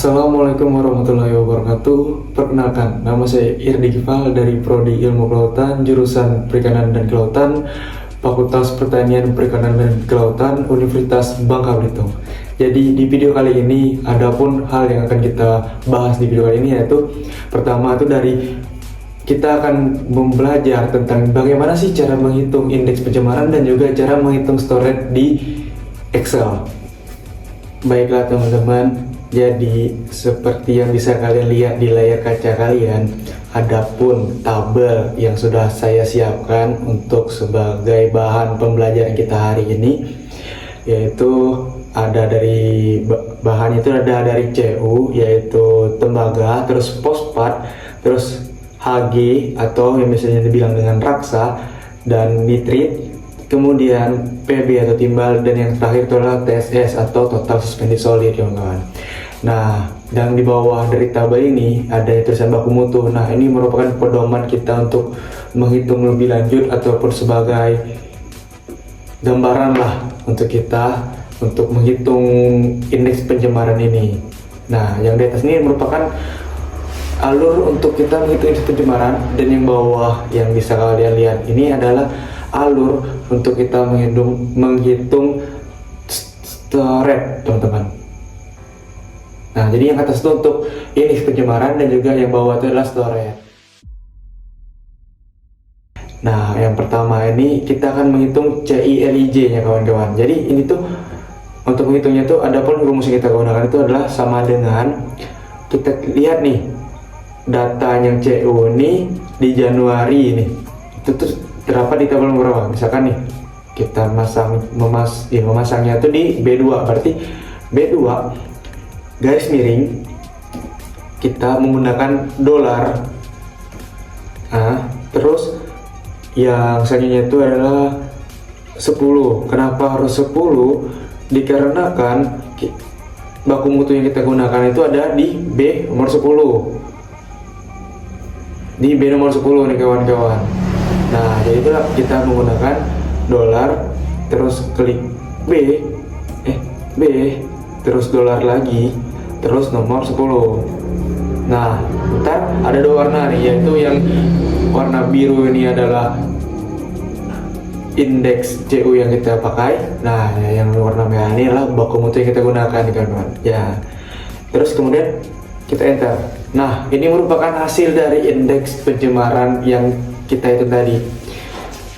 Assalamualaikum warahmatullahi wabarakatuh. Perkenalkan, nama saya Irdi Gifal dari Prodi Ilmu Kelautan, jurusan Perikanan dan Kelautan, Fakultas Pertanian Perikanan dan Kelautan, Universitas Bangka Belitung. Jadi di video kali ini ada pun hal yang akan kita bahas di video kali ini, yaitu pertama itu dari kita akan belajar tentang bagaimana sih cara menghitung indeks pencemaran dan juga cara menghitung storage di Excel. Baiklah teman-teman, jadi seperti yang bisa kalian lihat di layar kaca kalian, ada pun tabel yang sudah saya siapkan untuk sebagai bahan pembelajaran kita hari ini, yaitu ada dari bahan itu ada dari CU, yaitu tembaga, terus fosfat, terus Hg atau yang biasanya dibilang dengan raksa, dan nitrit, kemudian PB atau timbal, dan yang terakhir itu adalah TSS atau total suspended solid, kawan-kawan. Nah, dan di bawah dari tabel ini ada tulisan baku mutu. Nah, ini merupakan pedoman kita untuk menghitung lebih lanjut ataupun sebagai gambaran lah untuk kita untuk menghitung indeks pencemaran ini. Nah, yang di atas ini merupakan alur untuk kita menghitung indeks pencemaran, dan yang bawah yang bisa kalian lihat ini adalah alur untuk kita menghitung storage, teman-teman. Nah, jadi yang atas itu untuk indeks pencemaran dan juga yang bawah itu adalah storage. Nah, yang pertama ini kita akan menghitung CILIJ nya, kawan-kawan. Jadi ini tuh untuk menghitungnya tuh ada pun rumus yang kita gunakan itu adalah sama dengan, kita lihat nih data yang CU ini di Januari ini itu tuh terdapat di tabel berapa. Misalkan nih kita memasangnya tuh di B2, berarti B2 garis miring kita menggunakan dolar. Nah, terus yang selanjutnya itu adalah 10. Kenapa harus 10? Dikarenakan baku mutu yang kita gunakan itu ada di B nomor 10. Di B nomor 10 nih, kawan-kawan. Nah, jadi itulah kita menggunakan dolar, terus klik B, terus dolar lagi, terus nomor 10. Nah, ntar ada dua warna nih, yaitu yang warna biru ini adalah indeks CU yang kita pakai. Nah, yang warna merah ini adalah baku mutu yang kita gunakan, kawan-kawan. Ya. Terus kemudian kita enter. Nah, ini merupakan hasil dari indeks pencemaran yang kita hitung tadi.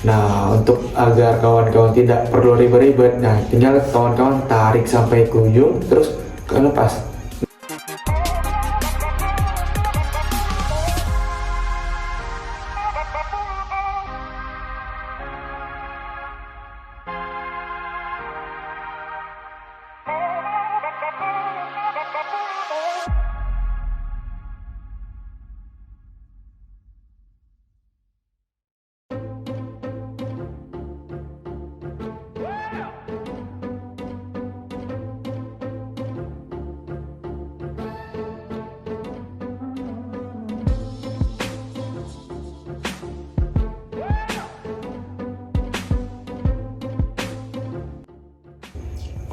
Nah, untuk agar kawan-kawan tidak perlu ribet-ribet, nah tinggal kawan-kawan tarik sampai ke ujung, terus lepas.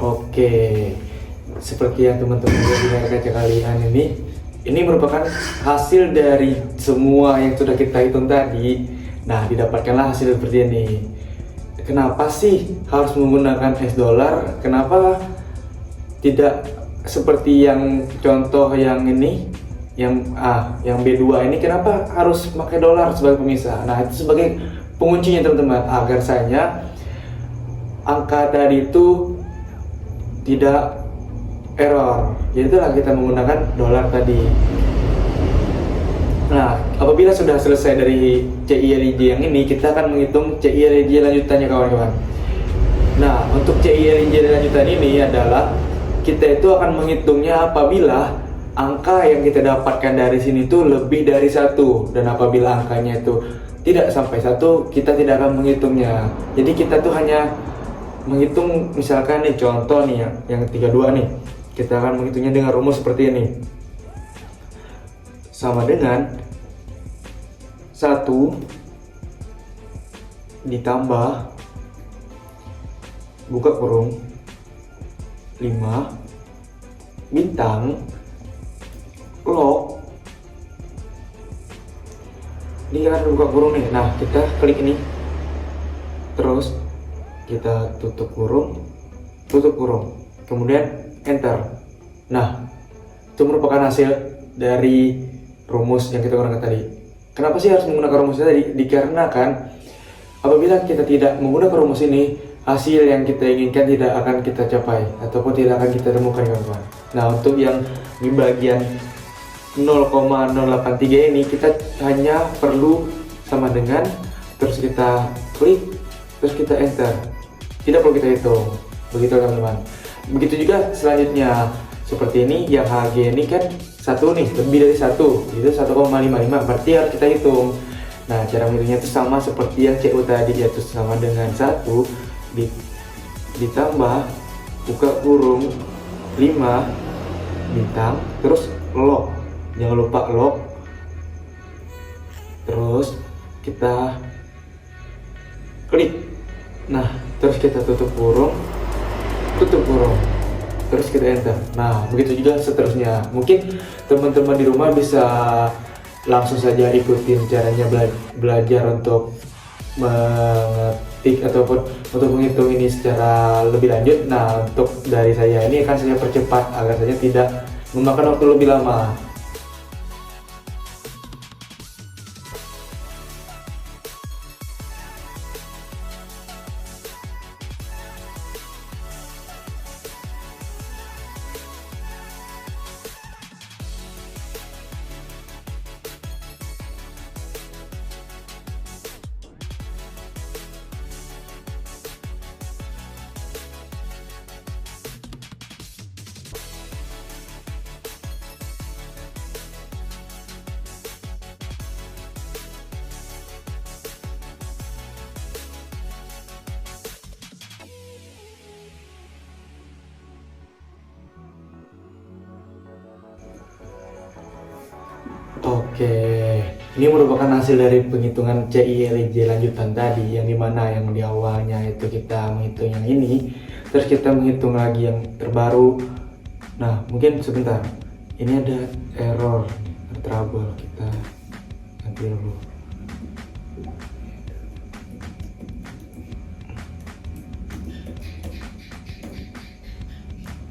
Oke, seperti yang teman-teman lihat di layar kaca kalian ini merupakan hasil dari semua yang sudah kita hitung tadi. Nah, didapatkanlah hasil seperti ini. Kenapa sih harus menggunakan US dollar? Kenapa tidak seperti yang contoh yang ini, yang B2 ini? Kenapa harus pakai dolar sebagai pemisah? Nah, itu sebagai penguncinya, teman-teman, agar saya angka tadi itu tidak error. Jadi itulah kita menggunakan dolar tadi. Nah, apabila sudah selesai dari CILIJ yang ini, kita akan menghitung CILIJ lanjutannya, kawan-kawan. Nah, untuk CILIJ lanjutan ini adalah kita itu akan menghitungnya apabila angka yang kita dapatkan dari sini itu lebih dari 1, dan apabila angkanya itu tidak sampai 1, kita tidak akan menghitungnya. Jadi kita tuh hanya menghitung, misalkan nih contoh nih yang 32 nih, kita akan menghitungnya dengan rumus seperti ini, sama dengan 1 ditambah buka kurung 5 bintang log, ini kan buka kurung nih. Nah, kita klik ini, terus kita tutup kurung, kemudian enter. Nah, itu merupakan hasil dari rumus yang kita gunakan tadi. Kenapa sih harus menggunakan rumus tadi? Dikarenakan apabila kita tidak menggunakan rumus ini, hasil yang kita inginkan tidak akan kita capai ataupun tidak akan kita temukan, kawan-kawan. Nah, untuk yang di bagian 0,083 ini kita hanya perlu sama dengan, terus kita klik, terus kita enter. Tidak perlu kita hitung. Begitu, teman-teman. Begitu juga selanjutnya, seperti ini, yang HG ini kan satu nih, lebih dari 1, itu 1,55, berarti harus kita hitung. Nah, cara menghitungnya itu sama seperti yang CU tadi, yaitu sama dengan 1 ditambah buka kurung 5 bintang, terus log, jangan lupa log, terus kita klik. Nah, terus kita tutup kurung, terus kita enter. Nah, begitu juga seterusnya. Mungkin teman-teman di rumah bisa langsung saja ikutin caranya belajar untuk mengetik ataupun untuk menghitung ini secara lebih lanjut. Nah, untuk dari saya ini akan saya percepat agar saya tidak memakan waktu lebih lama. Oke, ini merupakan hasil dari penghitungan CILJ lanjutan tadi, yang dimana yang di awalnya itu kita menghitung yang ini, terus kita menghitung lagi yang terbaru. Nah, mungkin sebentar, ini ada error, trouble, kita ganti dulu.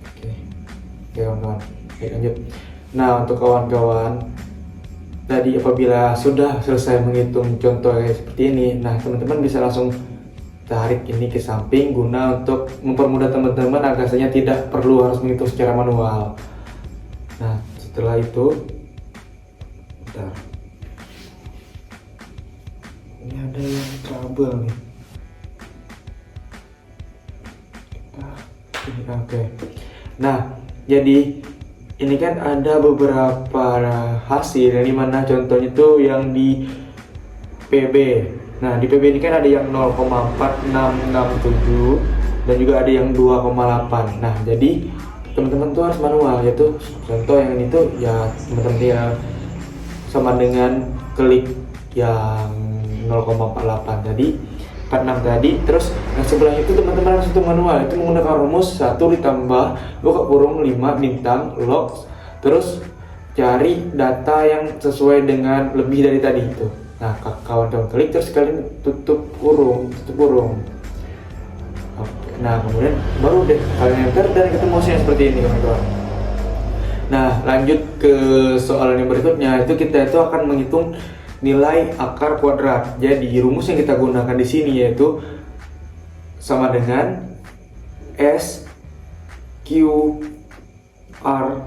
Oke, kawan-kawan, lanjut. Nah, untuk kawan-kawan tadi apabila sudah selesai menghitung contoh kayak seperti ini, nah teman-teman bisa langsung tarik ini ke samping guna untuk mempermudah teman-teman agar saya tidak perlu harus menghitung secara manual. Nah, setelah itu, bentar, ini ada yang trouble nih. Oke. Nah, jadi ini kan ada beberapa hasil yang dimana contohnya itu yang di PB. Nah, di PB ini kan ada yang 0,4667 dan juga ada yang 2,8. Nah, jadi teman-teman tuh harus manual, yaitu contoh yang ini tuh ya teman-teman ya sama dengan klik yang 0,48 tadi, 46 tadi, terus yang sebelah itu teman-teman harus hitung manual, itu menggunakan rumus 1 ditambah buka kurung 5 bintang log, terus cari data yang sesuai dengan lebih dari tadi itu. Nah, kawan-kawan klik, terus kalian tutup kurung. Oke. Nah, kemudian baru deh kalian enter dan ketemu hasilnya seperti ini, kawan-kawan. Nah, lanjut ke soal yang berikutnya, itu kita itu akan menghitung nilai akar kuadrat. Jadi rumus yang kita gunakan di sini yaitu sama dengan S Q R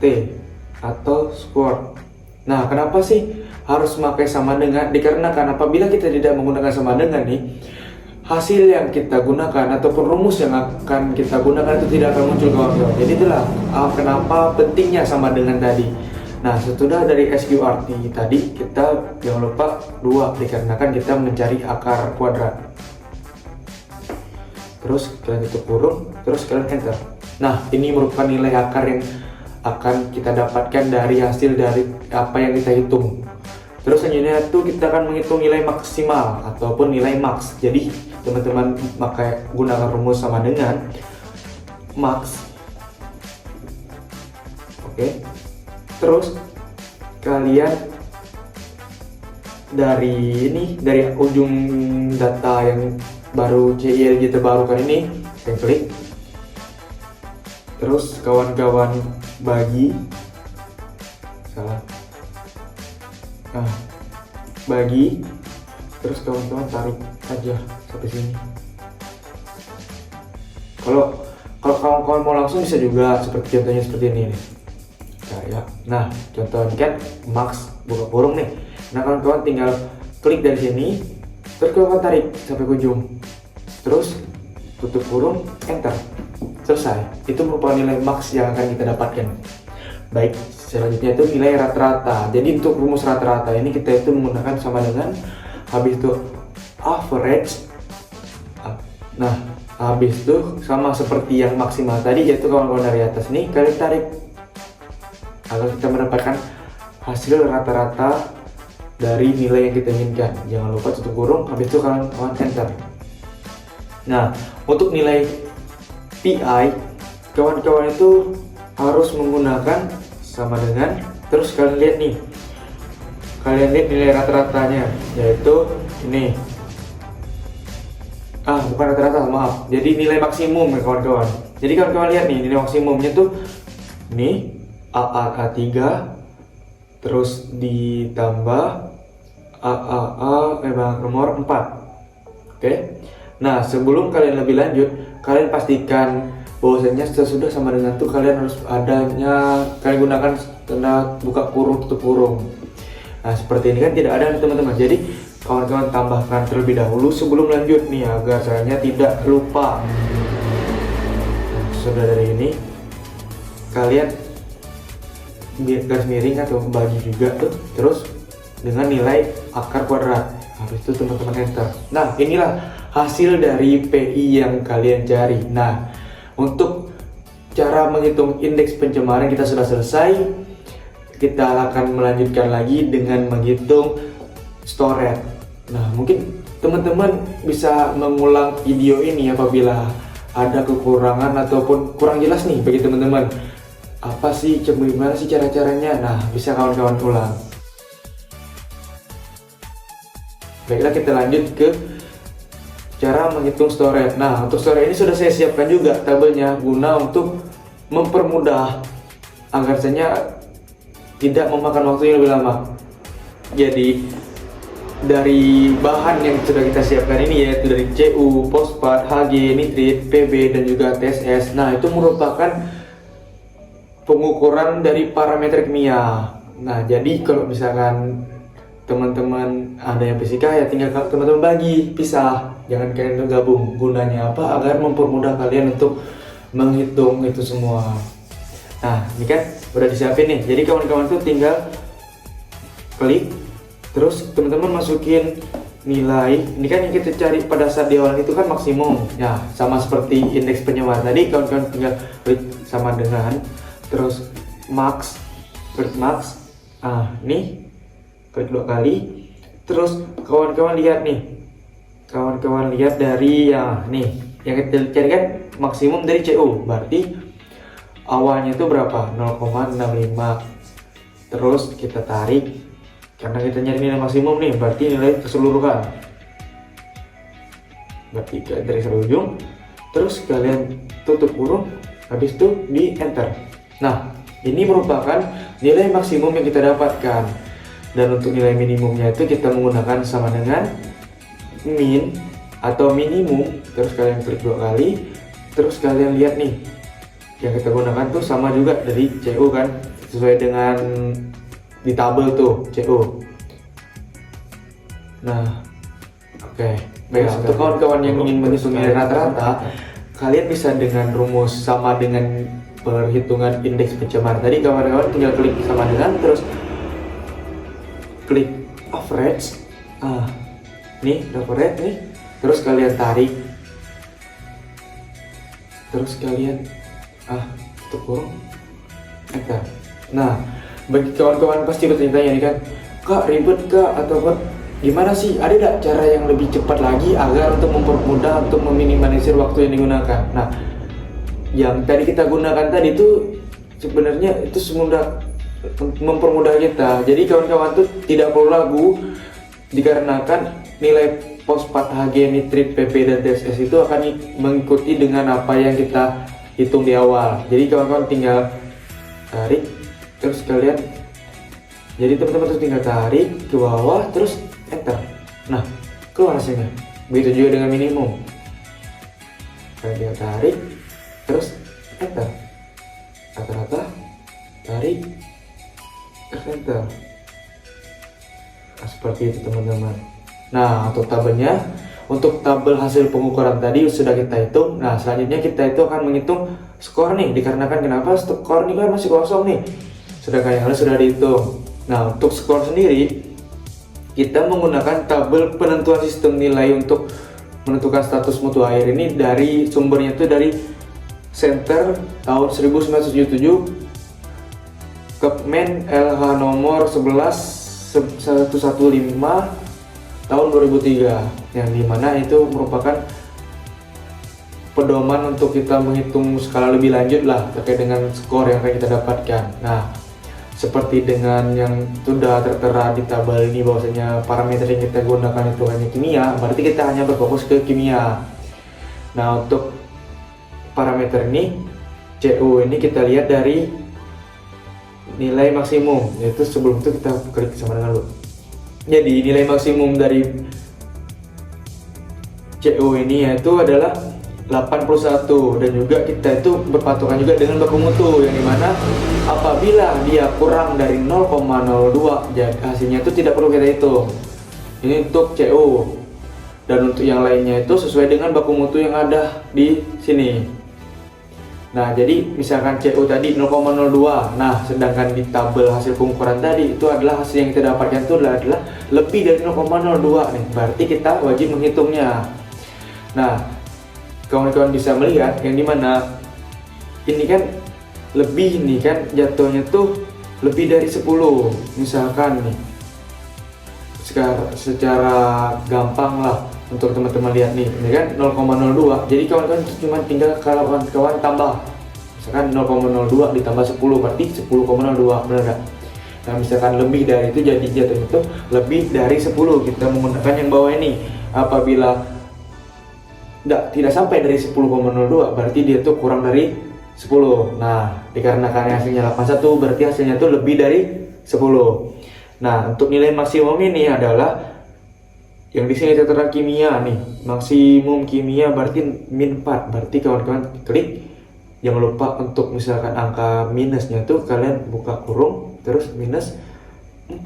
T atau square. Nah, kenapa sih harus memakai sama dengan? Dikarenakan apabila kita tidak menggunakan sama dengan nih, hasil yang kita gunakan ataupun rumus yang akan kita gunakan itu tidak akan muncul, kawan-kawan. Jadi itulah kenapa pentingnya sama dengan tadi. Nah, setelah dari SQRT tadi, kita jangan lupa 2, dikarenakan kita mencari akar kuadrat. Terus kalian tutup kurung, terus kalian enter. Nah, ini merupakan nilai akar yang akan kita dapatkan dari hasil dari apa yang kita hitung. Terus selanjutnya itu kita akan menghitung nilai maksimal ataupun nilai max. Jadi teman-teman gunakan rumus sama dengan max. Oke. Terus kalian dari ujung data yang baru CIRG terbarukan ini, saya klik. Terus kawan-kawan bagi bagi, terus kawan-kawan tarik aja sampai sini. Kalau kawan-kawan mau langsung bisa juga, seperti contohnya seperti ini nih. Nah, contohnya kan max buka kurung nih. Nah, kawan-kawan tinggal klik dari sini, terus kawan tarik sampai ke ujung, terus tutup kurung, enter, selesai. Itu merupakan nilai max yang akan kita dapatkan. Baik, selanjutnya itu nilai rata-rata. Jadi untuk rumus rata-rata ini kita itu menggunakan sama dengan, habis itu average. Nah, habis itu sama seperti yang maksimal tadi, yaitu kawan-kawan dari atas nih kalian tarik agar kita mendapatkan hasil rata-rata dari nilai yang kita inginkan. Jangan lupa tutup kurung, habis itu kawan-kawan enter. Nah, untuk nilai PI, kawan-kawan itu harus menggunakan sama dengan, terus kalian lihat nih, kalian lihat nilai rata-ratanya, yaitu ini. Bukan rata-rata, maaf. Jadi nilai maksimum ya kawan-kawan. Jadi kawan-kawan lihat nih, nilai maksimumnya tuh ini AAA3, terus ditambah AAA nomor 4. Oke. Nah, sebelum kalian lebih lanjut, kalian pastikan bahwasanya sesudah sama dengan tuh kalian harus kalian gunakan tanda buka kurung tutup kurung. Nah, seperti ini kan tidak ada nih teman-teman. Jadi kawan-kawan tambahkan terlebih dahulu sebelum lanjut nih, agar caranya tidak lupa. Nah, sudah dari ini kalian garis miring atau bagi juga tuh, terus dengan nilai akar kuadrat. Habis itu teman-teman enter. Nah, inilah hasil dari PI yang kalian cari. Nah, untuk cara menghitung indeks pencemaran kita sudah selesai. Kita akan melanjutkan lagi dengan menghitung storage. Nah, mungkin teman-teman bisa mengulang video ini apabila ada kekurangan ataupun kurang jelas nih bagi teman-teman. Apa sih, gimana sih cara-caranya? Nah, bisa kawan-kawan ulang. Baiklah, kita lanjut ke cara menghitung storage. Nah, untuk storage ini sudah saya siapkan juga tabelnya guna untuk mempermudah agar saya tidak memakan waktu yang lebih lama. Jadi dari bahan yang sudah kita siapkan ini, yaitu dari CU, fosfat, Hg, nitrit, Pb, dan juga TSS. Nah, itu merupakan pengukuran dari parameter kimia. Nah, jadi kalau misalkan teman-teman ada yang fisika, ya tinggal teman-teman bagi, pisah, jangan kalian gabung. Gunanya apa? Agar mempermudah kalian untuk menghitung itu semua. Nah, ini kan udah disiapin nih, jadi kawan-kawan tuh tinggal klik, terus teman-teman masukin nilai. Ini kan yang kita cari pada saat di awal itu kan maksimum. Ya, sama seperti indeks penyemaran tadi, kawan-kawan tinggal klik sama dengan, terus max, klik max. Nih klik 2 kali, terus kawan-kawan lihat nih, kawan-kawan lihat dari nih yang kita cari kan maksimum dari CU, berarti awalnya itu berapa? 0,65. terus kita tarik, karena kita nyari nilai maksimum nih, berarti nilai keseluruhan, berarti dari ujung, terus kalian tutup kurung, habis itu di enter. Nah, ini merupakan nilai maksimum yang kita dapatkan. Dan untuk nilai minimumnya itu kita menggunakan sama dengan min atau minimum, terus kalian klik 2 kali, terus kalian lihat nih yang kita gunakan tuh sama juga dari CU kan, sesuai dengan di tabel tuh CU. Nah, oke. Baik, untuk kawan-kawan yang ingin menghitung nilai rata-rata, kalian bisa dengan rumus sama dengan perhitungan indeks pencemaran tadi. Kawan-kawan tinggal klik sama dengan, terus klik average. Nih average nih, terus kalian tarik, terus kalian tutup kurung, enter. Nah, bagi kawan-kawan pasti bertanya ini kan, kak ribet kak atau gimana sih, ada tidak cara yang lebih cepat lagi agar untuk mempermudah untuk meminimalisir waktu yang digunakan? Nah, yang tadi kita gunakan tadi itu sebenarnya itu semudah mempermudah kita. Jadi kawan-kawan tuh tidak perlu ragu, dikarenakan nilai fosfat, Hg, nitrit, pp dan tss itu akan mengikuti dengan apa yang kita hitung di awal. Jadi kawan-kawan tinggal tarik terus kalian, jadi teman-teman terus tinggal tarik ke bawah terus enter. Nah, keluar hasilnya. Begitu juga dengan minimum. Kalian tarik terus enter. Rata-rata tarik terus enter. Nah, seperti itu teman-teman. Nah, untuk tabelnya, untuk tabel hasil pengukuran tadi sudah kita hitung. Nah, selanjutnya kita itu akan menghitung skor nih, dikarenakan kenapa skor ini kan masih kosong nih, sedangkan yang lain sudah dihitung. Nah, untuk skor sendiri kita menggunakan tabel penentuan sistem nilai untuk menentukan status mutu air ini dari sumbernya itu dari Center tahun 1977, Kepmen LH nomor 11115 tahun 2003, yang dimana itu merupakan pedoman untuk kita menghitung skala lebih lanjut lah terkait dengan skor yang akan kita dapatkan. Nah, seperti dengan yang sudah tertera di tabel ini bahwasanya parameter yang kita gunakan itu hanya kimia, berarti kita hanya berfokus ke kimia. Nah, untuk parameter ini CO ini kita lihat dari nilai maksimum, yaitu sebelum itu kita klik sama dengan dulu. Jadi nilai maksimum dari CO ini yaitu adalah 81, dan juga kita itu berpatokan juga dengan baku mutu, yang dimana apabila dia kurang dari 0,02 jadi hasilnya itu tidak perlu kita hitung. Ini untuk CO, dan untuk yang lainnya itu sesuai dengan baku mutu yang ada di sini. Nah, jadi misalkan CO tadi 0,02. Nah, sedangkan di tabel hasil pengukuran tadi itu adalah hasil yang kita dapatkan itu adalah lebih dari 0,02 nih. Berarti kita wajib menghitungnya. Nah, kawan-kawan bisa melihat yang dimana ini kan lebih nih kan jatuhnya tuh lebih dari 10. Misalkan nih secara gampang lah untuk teman-teman lihat nih, ini kan 0,02. Jadi kawan-kawan cuma tinggal kawan-kawan tambah, misalkan 0,02 ditambah 10 berarti 10,02, benar nggak? Nah, misalkan lebih dari itu jadi jatuhnya itu lebih dari 10, kita menggunakan yang bawah ini. Apabila tidak sampai dari 10,02 berarti dia tuh kurang dari 10. Nah, dikarenakan hasilnya 81 berarti hasilnya tuh lebih dari 10. Nah, untuk nilai maksimum ini adalah yang di sini tertera kimia nih, maksimum kimia berarti min 4. Berarti kawan-kawan klik, jangan lupa untuk misalkan angka minusnya tuh kalian buka kurung terus minus 4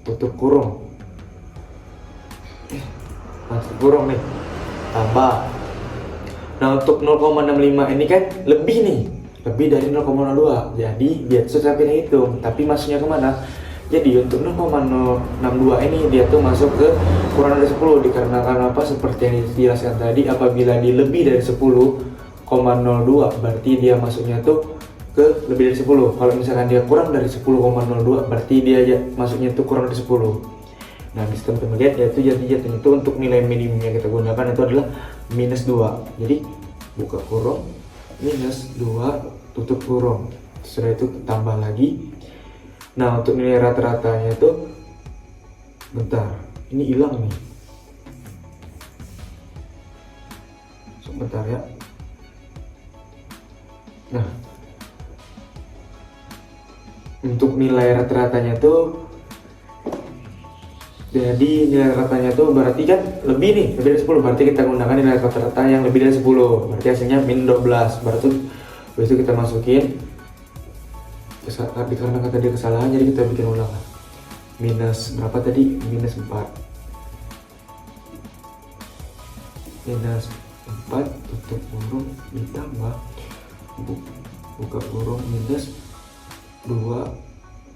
tutup kurung, masuk kurung nih, tambah. Nah, untuk 0,65 ini kan lebih nih, lebih dari 0,02, jadi dia sudah kita hitung, tapi masuknya kemana? Jadi untuk 0,062 ini dia tuh masuk ke kurang dari 10, dikarenakan apa? Seperti yang dijelaskan tadi, apabila dia lebih dari 10,02 berarti dia masuknya tuh ke lebih dari 10. Kalau misalkan dia kurang dari 10,02 berarti dia masuknya tuh kurang dari 10. Nah, bisa teman-teman lihat yaitu jatuh itu untuk nilai minimum yang kita gunakan itu adalah minus 2. Jadi buka kurung, minus 2, tutup kurung. Setelah itu tambah lagi. Nah, untuk nilai rata-ratanya itu, bentar, ini hilang nih. Sebentar ya. Nah, untuk nilai rata-ratanya tuh, jadi nilai ratanya tuh berarti kan lebih nih, lebih dari 10. Berarti kita gunakan nilai rata-rata yang lebih dari 10. Berarti hasilnya min 12. Berarti itu kita masukin. Dikarenakan tadi kesalahan jadi kita bikin ulangan. Minus berapa tadi? Minus 4. Minus 4 tutup kurung ditambah buka kurung minus 2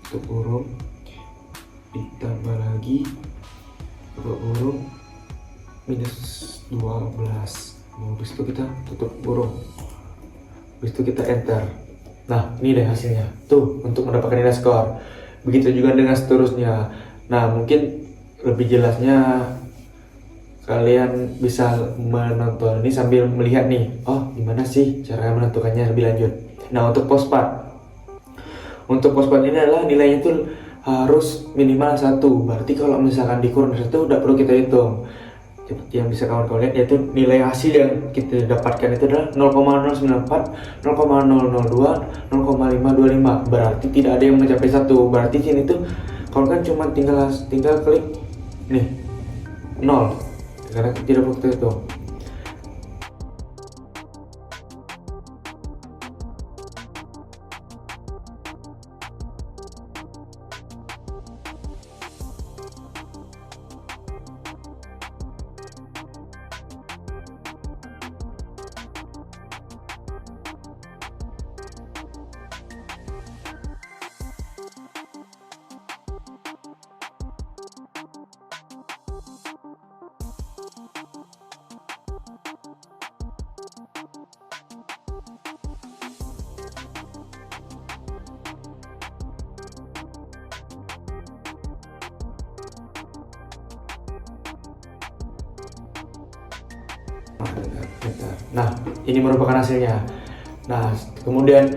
tutup kurung ditambah lagi buka kurung minus 12. Habis itu kita tutup kurung. Habis itu kita enter. Nah, ini deh hasilnya. Tuh, untuk mendapatkan nilai skor. Begitu juga dengan seterusnya. Nah, mungkin lebih jelasnya kalian bisa menonton ini sambil melihat nih. Oh, gimana sih cara menentukannya lebih lanjut. Nah, untuk fosfat. Untuk pos-pos ini adalah nilainya itu harus minimal 1. Berarti kalau misalkan dikurang 1 udah perlu kita hitung. Seperti yang bisa kawan-kawan lihat, yaitu nilai hasil yang kita dapatkan itu adalah 0,094, 0,002, 0,525. Berarti tidak ada yang mencapai 1. Berarti sini tuh kawan-kawan cuma tinggal klik nih 0. Karena tidak perlu kita hitung. Nah, ini merupakan hasilnya. Nah, kemudian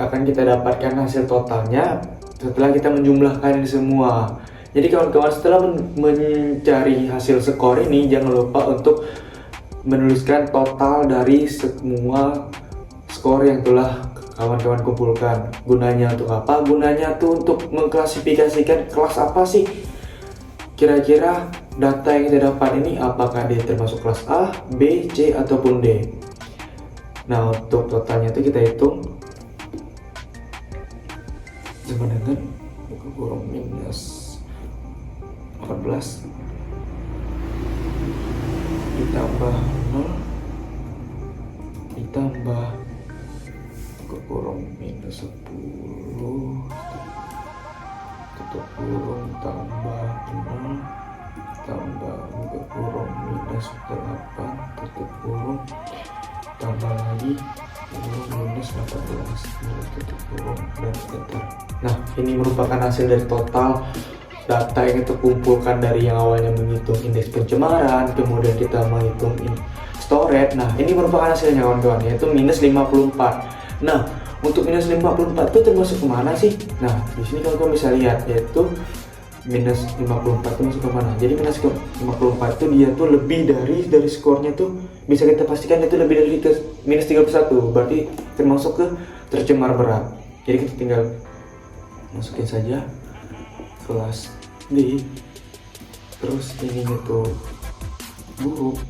akan kita dapatkan hasil totalnya setelah kita menjumlahkan ini semua. Jadi kawan-kawan, setelah mencari hasil skor ini, jangan lupa untuk menuliskan total dari semua skor yang telah kawan-kawan kumpulkan. Gunanya untuk apa? Gunanya tuh untuk mengklasifikasikan kelas apa sih kira-kira data yang kita dapat ini, apakah dia termasuk kelas A, B, C, ataupun D. Nah, untuk totalnya itu kita hitung sama dengan kurang minus 14 ditambah 0 ditambah kurang minus 10 tutup kurung tambah 0 tambah kurung minus 8 tutup kurung tambah lagi kurung minus 18 tutup kurung dan enter. Nah, ini merupakan hasil dari total data yang kita kumpulkan dari yang awalnya menghitung indeks pencemaran, kemudian kita menghitung storage. Nah, ini merupakan hasilnya kawan-kawan, yaitu minus 54. Nah, untuk minus 54 itu termasuk kemana sih? Nah, di sini kawan-kawan bisa lihat, yaitu minus 54 itu masuk kemana. Jadi minus 54 itu dia tuh lebih dari skornya tuh bisa kita pastikan itu lebih dari minus 31. Berarti termasuk ke tercemar berat. Jadi kita tinggal masukin saja kelas D, terus ininya tuh buruk,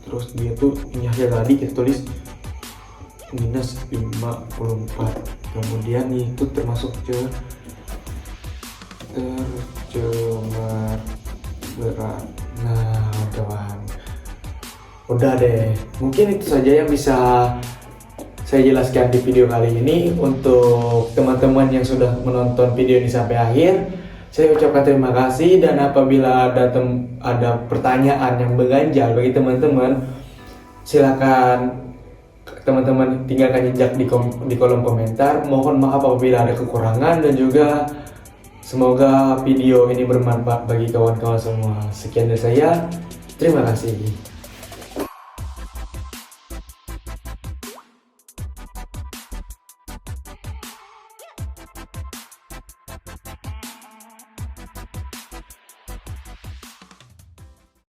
terus dia tuh ini hasil tadi kita tulis minus 54. Kemudian itu termasuk tercemar berat. Nah kawan, udah deh, mungkin itu saja yang bisa saya jelaskan di video kali ini. Untuk teman-teman yang sudah menonton video ini sampai akhir, saya ucapkan terima kasih. Dan apabila ada pertanyaan yang mengganjal bagi teman-teman, silakan teman-teman tinggalkan jejak di kolom komentar. Mohon maaf apabila ada kekurangan, dan juga semoga video ini bermanfaat bagi kawan-kawan semua. Sekian dari saya, terima kasih.